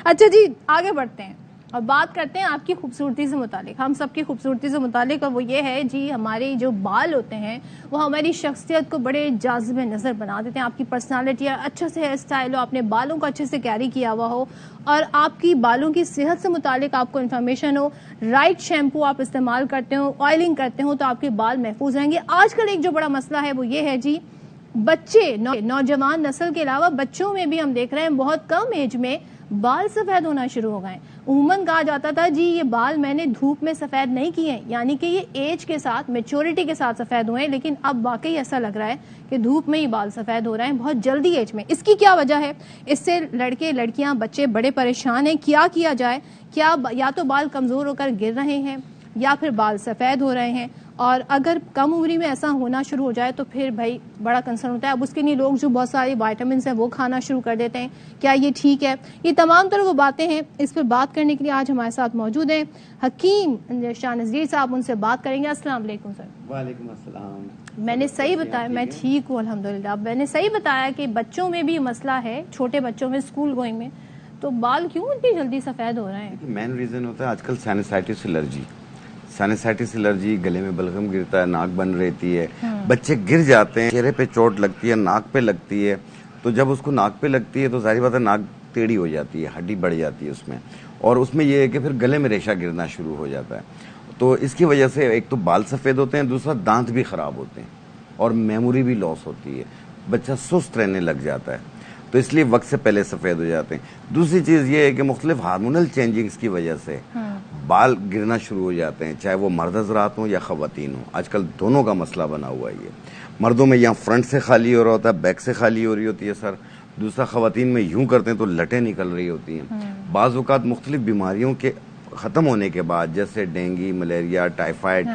अच्छा जी, आगे बढ़ते हैं और बात करते हैं आपकी खूबसूरती से मुतालिक, हम सबकी खूबसूरती से मुतालिक। और वो ये है जी, हमारे जो बाल होते हैं वो हमारी शख्सियत को बड़े जाज़िब नज़र बना देते हैं। आपकी पर्सनालिटी, अच्छे से हेयर स्टाइल हो, आपने बालों को अच्छे से कैरी किया हुआ हो और आपकी बालों की सेहत से मुतालिक आपको इन्फॉर्मेशन हो, राइट शैम्पू आप इस्तेमाल करते हो, ऑयलिंग करते हो, तो आपके बाल महफूज रहेंगे। आजकल एक जो बड़ा मसला है वो ये है जी, बच्चे नौजवान नस्ल के अलावा बच्चों में भी हम देख रहे हैं बहुत कम एज में बाल सफेद होना शुरू हो गए। उमूमन कहा जाता था जी ये बाल मैंने धूप में सफेद नहीं किए, यानी कि ये एज के साथ, मेच्योरिटी के साथ सफेद हुए हैं। लेकिन अब वाकई ऐसा लग रहा है कि धूप में ही बाल सफेद हो रहे हैं बहुत जल्दी एज में। इसकी क्या वजह है? इससे लड़के लड़कियां बच्चे बड़े परेशान हैं। क्या किया जाए? क्या या तो बाल कमजोर होकर गिर रहे हैं या फिर बाल सफेद हो रहे हैं, और अगर कम उम्र में ऐसा होना शुरू हो जाए तो फिर भाई बड़ा कंसर्न होता है। अब उसके लिए लोग जो बहुत सारी विटामिन है वो खाना शुरू कर देते हैं। क्या ये ठीक है? ये तमाम तरह की बातें हैं। इस पर बात करने के लिए आज हमारे साथ मौजूद हैं हकीम शाह नज़ीर साहब। उनसे बात करेंगे। अस्सलाम वालेकुम सर। वालेकुम अस्सलाम। मैंने सही बताया? मैं ठीक हूँ अल्हम्दुलिल्लाह। मैंने सही बताया कि बच्चों में भी मसला है, छोटे बच्चों में, स्कूल गोइंग में, तो बाल क्यों इतनी जल्दी सफेद हो रहे हैं? मेन रीजन होता है आजकल साइनसाइटिस एलर्जी। साइनसाइटिस एलर्जी, गले में बलगम गिरता है, नाक बन रहती है, बच्चे गिर जाते हैं, चेहरे पे चोट लगती है, नाक पे लगती है। तो जब उसको नाक पे लगती है तो जाहिर बात है नाक टेढ़ी हो जाती है, हड्डी बढ़ जाती है उसमें, और उसमें यह है कि फिर गले में रेशा गिरना शुरू हो जाता है। तो इसकी वजह से एक तो बाल सफेद होते हैं, दूसरा दांत भी खराब होते हैं और मेमोरी भी लॉस होती है, बच्चा सुस्त रहने लग जाता है, तो इसलिए वक्त से पहले सफेद हो जाते हैं। दूसरी चीज ये है कि मुख्तलिफ हार्मोनल चेंजिंग्स की वजह से बाल गिरना शुरू हो जाते हैं, चाहे वो मर्द हज़रात हो या खवातीन हो। आजकल दोनों का मसला बना हुआ है ये। मर्दों में यहाँ फ्रंट से खाली हो रहा होता है, बैक से खाली हो रही होती है सर। दूसरा खवातीन में यूं करते हैं तो लटें निकल रही होती हैं। बाज़ औक़ात मुख्तलिफ बीमारियों के ख़त्म होने के बाद, जैसे डेंगू, मलेरिया, टाइफाइड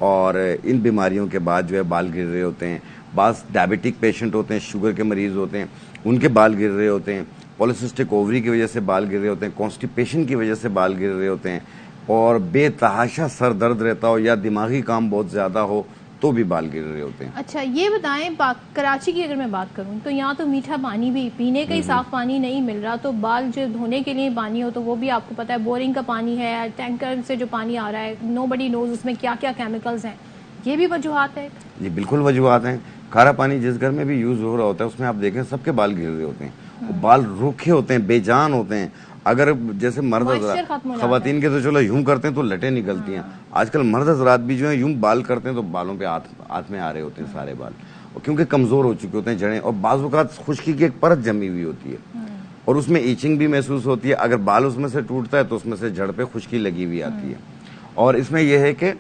और इन बीमारियों के बाद जो है बाल गिर रहे होते हैं। बाज़ डायबिटिक पेशेंट होते हैं, शुगर के मरीज़ होते हैं, उनके बाल गिर रहे होते हैं। पॉलिसिस्टिक ओवरी की वजह से बाल गिर रहे होते हैं, कॉन्स्टिपेशन की वजह से बाल गिर रहे होते हैं, और बेतहाशा सर दर्द रहता हो या दिमागी काम बहुत ज्यादा हो तो भी बाल गिर रहे होते हैं। अच्छा, ये बताएं, कराची की अगर मैं बात करूं तो यहाँ तो मीठा पानी भी, पीने का ही साफ पानी नहीं मिल रहा, तो बाल जो धोने के लिए पानी हो तो वो भी आपको पता है बोरिंग का पानी है, टैंकर से जो पानी आ रहा है, नोबडी नोज उसमें क्या क्या केमिकल्स हैं। ये भी वजूहात है? जी बिल्कुल वजूहात हैं। खारा पानी जिस घर में भी यूज हो रहा होता है उसमें आप देखें सबके बाल गिर रहे होते हैं, बाल रूखे होते हैं, बेजान होते हैं। अगर जैसे मर्द हज़रात, खवातीन के तो चलो यूं करते हैं तो लटें निकलती हैं। आजकल मर्द हज़रात भी जो है यूं बाल करते हैं तो बालों पे हाथ में आ रहे होते हैं सारे बाल, और क्योंकि कमजोर हो चुके होते हैं जड़ें, और बाज़ औक़ात खुश्की की एक परत जमी हुई होती है और उसमें ईचिंग भी महसूस होती है। अगर बाल उसमें से टूटता है तो उसमें से जड़ पे खुश्की लगी हुई आती है। और इसमें यह है कि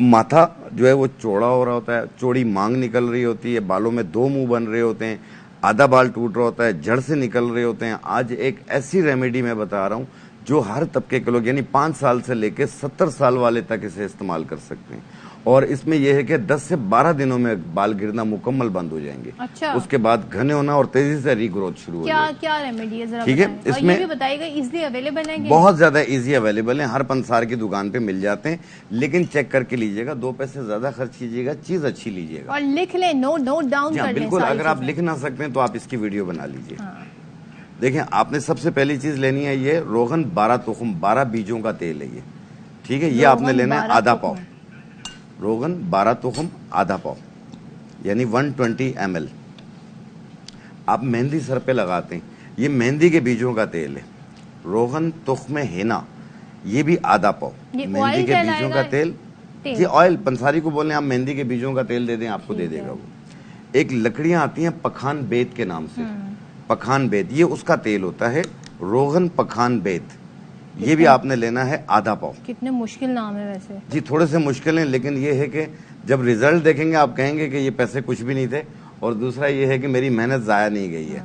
माथा जो है वो चौड़ा हो रहा होता है, चौड़ी मांग निकल रही होती है, बालों में दो मुंह बन रहे होते हैं, आधा बाल टूट रहा होता है, जड़ से निकल रहे होते हैं। आज एक ऐसी रेमेडी मैं बता रहा हूं जो हर तबके के लोग, यानी 5 साल से लेकर 70 साल वाले तक इसे इस्तेमाल कर सकते हैं, और इसमें यह है कि 10 से 12 दिनों में बाल गिरना मुकम्मल बंद हो जाएंगे। अच्छा। उसके बाद घने होना और तेजी से रीग्रोथ शुरू हो जाएगी। क्या रेमेडी है, ठीक है? इसमें ये भी बताइएगा, इजीली अवेलेबल है? बहुत ज्यादा इजी अवेलेबल है, हर पंसार की दुकान पे मिल जाते हैं, लेकिन चेक करके लीजिएगा, 2 पैसे ज्यादा खर्च कीजिएगा, चीज अच्छी लीजिएगा और लिख लें, नोट डाउन कर लें। बिल्कुल, अगर आप लिख ना सकते हैं तो आप इसकी वीडियो बना लीजिए। देखें, आपने सबसे पहली चीज लेनी है ये रोगन 12 तुखम, 12 बीजों का तेल है ये। ठीक है, ये आपने लेना है आधा पाव रोगन, 12 तुखम आधा पाव, यानी 120 ml। आप मेहंदी सर पे लगाते हैं, ये मेहंदी के बीजों का तेल है। रोगन तुख्म हेना, ये भी आधा पाव, मेहंदी के बीजों का तेल। ये ऑयल पंसारी को बोले आप मेहंदी के बीजों का तेल दे दें, आपको दे देगा वो। एक लकड़ियां आती हैं पखान बेत के नाम से, पखान बेत, ये उसका तेल होता है, रोगन पखान बेत, ये भी आपने लेना है आधा पाव। कितने मुश्किल नाम है वैसे। जी थोड़े से मुश्किल हैं, लेकिन ये है कि जब रिजल्ट देखेंगे आप कहेंगे कि ये पैसे कुछ भी नहीं थे, और दूसरा ये है कि मेरी मेहनत जाया नहीं गई है।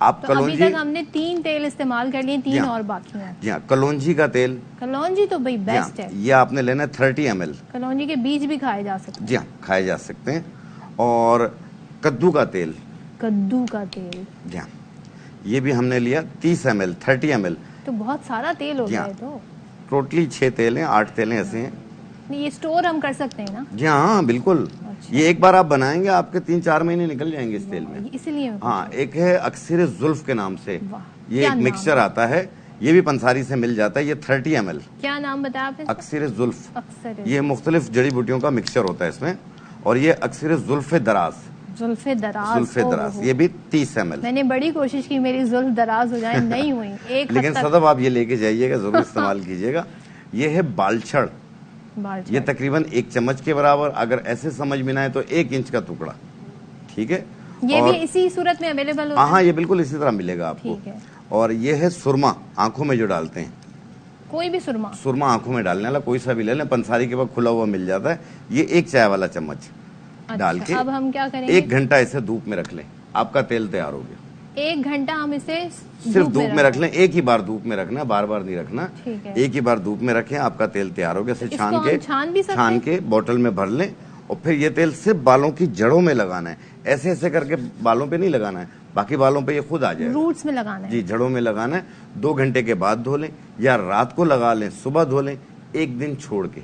आप तो कलौंजी, अभी तक हमने 3 तेल इस्तेमाल कर लिए, 3 और बाकी हैं। जी हाँ, कलौंजी का तेल, कलौंजी तो भाई बेस्ट है। ये आपने लेना है 30 ml। कलौंजी के बीज भी खाए जा सकते हैं? जी हाँ, खाए जा सकते हैं। और कद्दू का तेल, कद्दू का तेल, जी हाँ, ये भी हमने लिया 30 ml, 30 ml। तो बहुत सारा तेल हो गया है। तो टोटली 6 तेल हैं, 8 तेल हैं ऐसे हैं। ये स्टोर हम कर सकते हैं ना? जी हाँ बिल्कुल। अच्छा। ये एक बार आप बनाएंगे आपके 3-4 महीने निकल जाएंगे इस तेल में। इसलिए हाँ, एक है अक्सर जुल्फ के नाम से, ये एक मिक्सचर आता है, ये भी पंसारी से मिल जाता है, ये 30 ml। क्या नाम बताया आपने? अक्सर जुल्फ। अक्सर ये मुख्तलिफ जड़ी बूटियों का मिक्सचर होता है इसमें, और ये अक्सर जुल्फे दराज। जुल्फे दराज, जुल्फे दराज, ये भी 30 ml। मैंने बड़ी कोशिश की मेरी जुल्फ दराज हो जाए, नहीं हुई एक लेकिन सदब आप ये लेके जाइएगा, जरूर इस्तेमाल कीजिएगा। ये है बालछड़, ये तकरीबन 1 चम्मच के बराबर, अगर ऐसे समझ में ना आए तो 1 इंच का टुकड़ा, ठीक है। ये भी इसी सूरत में अवेलेबल होता है? हाँ, ये बिल्कुल इसी तरह मिलेगा आपको। ठीक है। और ये है सुरमा, आंखों में जो डालते हैं, कोई भी सुरमा? सुरमा आंखों में डालने वाला कोई सा भी ले लें, पंसारी के पास खुला हुआ मिल जाता है। ये 1 चाय वाला चम्मच डाल के अब हम क्या करेंगे? 1 घंटा इसे धूप में रख लें, आपका तेल तैयार हो गया। 1 घंटा हम इसे सिर्फ धूप में रख लें, एक ही बार धूप में रखना, बार बार नहीं रखना। ठीक है। एक ही बार धूप में रखें, आपका तेल तैयार हो गया। इसे छान के बोतल में भर लें, और फिर ये तेल सिर्फ बालों की जड़ों में लगाना है। ऐसे ऐसे करके बालों पे नहीं लगाना है, बाकी बालों पे ये खुद आ जाएगा। रूट्स में लगाना है? जी, जड़ों में लगाना है। 2 घंटे के बाद धो लें, या रात को लगा लें, सुबह धो लें, 1 दिन छोड़ के।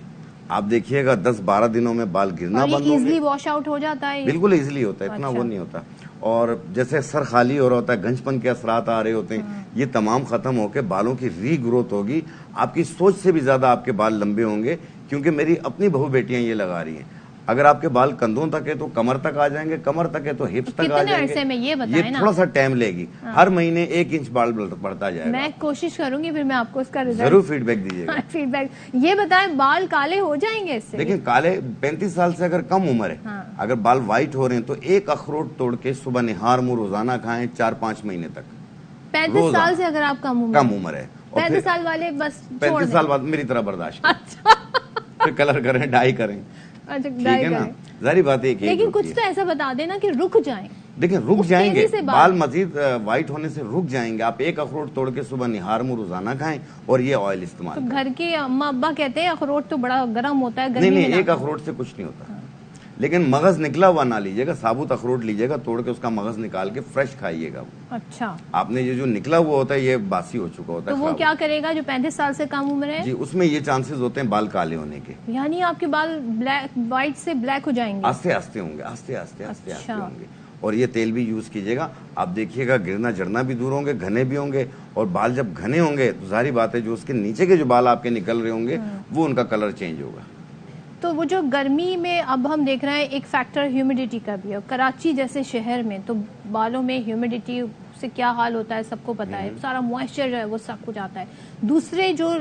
आप देखिएगा 10-12 दिनों में बाल गिरना बंद होंगे। इजीली वॉश आउट हो जाता है? बिल्कुल इजीली होता है, इतना वो नहीं होता। और जैसे सर खाली हो रहा होता है, गंजपन के असरात आ रहे होते हैं, ये तमाम खत्म होकर बालों की रीग्रोथ होगी। आपकी सोच से भी ज्यादा आपके बाल लंबे होंगे, क्योंकि मेरी अपनी बहू बेटियां ये लगा रही हैं। अगर आपके बाल कंधों तक है तो कमर तक आ जाएंगे, कमर तक है तो हिप्स तक आ जाएंगे। में ये थोड़ा सा टाइम लेगी। हर महीने 1 इंच बाल बढ़ता जाएगा। मैं कोशिश करूंगी, फिर मैं आपको इसका रिजल्ट जरूर फीडबैक दीजिएगा। फीडबैक ये बताएं, बाल काले हो जाएंगे इससे? लेकिन काले 35 साल से अगर कम उम्र है, अगर बाल व्हाइट हो रहे हैं तो 1 अखरोट तोड़ के सुबह निहार मुंह रोजाना खाएं 4-5 महीने तक। 35 साल से अगर आप कम उम्र है, 35 साल वाले बस 35 साल बाद मेरी तरह बर्दाश्त फिर कलर करें, डाई करें। अच्छा, ठीक है ना, जारी बात है। लेकिन कुछ तो ऐसा बता देना कि रुक जाएं। देखिए, रुक जाएंगे बाल मजीद व्हाइट होने से रुक जाएंगे। आप 1 अखरोट तोड़ के सुबह निहार मुंह रोजाना खाएं, और ये ऑयल इस्तेमाल तो घर के अम्मा अब्बा कहते हैं अखरोट तो बड़ा गर्म होता है, नहीं, 1 अखरोट से कुछ नहीं होता। लेकिन मगज निकला हुआ ना लीजिएगा, साबुत अखरोट लीजिएगा, तोड़ के उसका मगज निकाल के फ्रेश खाइएगा। अच्छा, आपने ये जो निकला हुआ होता है ये बासी हो चुका होता है। तो वो क्या करेगा जो 35 साल से कम उम्र है? जी, उसमें ये चांसेस होते हैं बाल काले होने के। यानी आपके बाल व्हाइट से ब्लैक हो जाएंगे? आस्ते आस्ते होंगे, आस्ते आस्ते होंगे। और ये तेल भी यूज कीजिएगा, आप देखिएगा गिरना जड़ना भी दूर होंगे, घने भी होंगे। और बाल जब घने होंगे तो जाहिर बात है जो उसके नीचे के जो बाल आपके निकल रहे होंगे वो उनका कलर चेंज होगा। तो वो जो गर्मी में अब हम देख रहे हैं, एक फैक्टर ह्यूमिडिटी का भी है। कराची जैसे शहर में तो बालों में ह्यूमिडिटी से क्या हाल होता है सबको पता है, सारा मॉइस्चर जो है वो सब कुछ आता है। दूसरे जो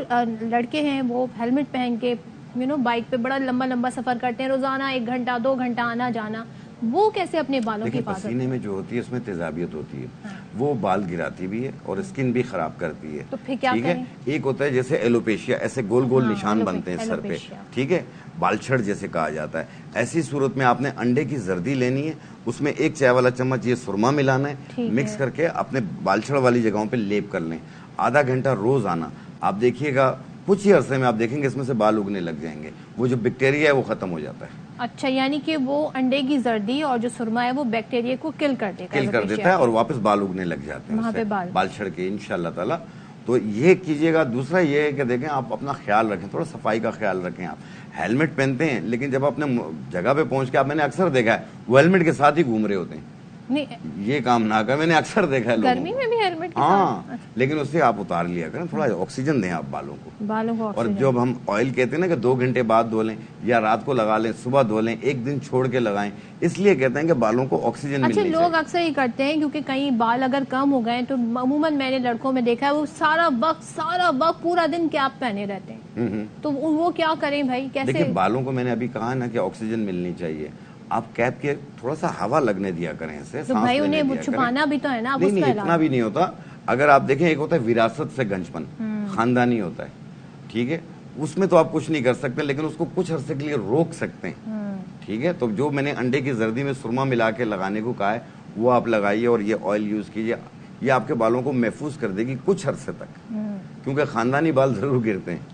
लड़के हैं वो हेलमेट पहन के बाइक पे बड़ा लंबा लंबा सफर करते हैं, रोजाना 1 घंटा 2 घंटा आना जाना, वो कैसे अपने बालों की हिफाजत? पसीने में जो होती है उसमें तेजाबियत होती है, वो बाल गिराती भी है और स्किन भी खराब करती है। तो फिर क्या करें? एक होता है जैसे एलोपेशिया, ऐसे गोल गोल निशान बनते हैं सर पे, ठीक है, बालछड़ जैसे कहा जाता है। ऐसी सूरत में आपने अंडे की जर्दी लेनी है, उसमें 1 चाय वाला चम्मच ये सुरमा मिलाना है, मिक्स करके अपने बालछड़ वाली जगहों पे लेप कर लें। आधा घंटा रोज आना, आप देखिएगा कुछ ही अरसे में आप देखेंगे इसमें से बाल उगने लग जाएंगे, वो जो बैक्टीरिया है वो खत्म हो जाता है। अच्छा, यानी कि वो अंडे की जर्दी और जो सुरमा है वो बैक्टीरिया को किल कर देता है और वापस बाल उगने लग जाते हैं वहाँ पे बाल छड़ के, इंशाल्लाह ताला। तो ये कीजिएगा। दूसरा ये है कि देखें आप अपना ख्याल रखें, थोड़ा सफाई का ख्याल रखें। आप हेलमेट पहनते हैं लेकिन जब अपने जगह पे पहुंच के, आप मैंने अक्सर देखा है वो हेलमेट के साथ ही घूम रहे होते हैं। नहीं, ये काम ना कर, मैंने अक्सर देखा है गर्मी में भी हेलमेट के साथ। लेकिन उससे आप उतार लिया करें, थोड़ा ऑक्सीजन दें आप बालों को। और जब हम ऑयल कहते हैं ना कि 2 घंटे बाद धो लें या रात को लगा लें, सुबह धो लें, 1 दिन छोड़ के लगाएं, इसलिए कहते हैं कि बालों को ऑक्सीजन मिलनी चाहिए। लोग अक्सर ही करते हैं क्योंकि कई बाल अगर कम हो गए तो अमूमन मैंने लड़कों में देखा है वो सारा वक्त पूरा दिन कैप पहने रहते हैं। तो वो क्या करें भाई, कैसे? देखिए, बालों को मैंने अभी कहा ना कि ऑक्सीजन मिलनी चाहिए। आप कैप के थोड़ा सा हवा लगने दिया करें ऐसे, तो भाई उन्हें छुपाना भी तो है ना। नहीं, इतना भी नहीं होता। अगर आप देखें, एक होता है विरासत से गंजपन, खानदानी होता है, ठीक है, उसमें तो आप कुछ नहीं कर सकते, लेकिन उसको कुछ अरसे के लिए रोक सकते हैं, ठीक है। तो जो मैंने अंडे की जर्दी में सुरमा मिला के लगाने को कहा है वो आप लगाइए और ये ऑयल यूज कीजिए। ये आपके बालों को महफूज कर देगी कुछ अरसे तक, क्योंकि खानदानी बाल जरूर गिरते हैं।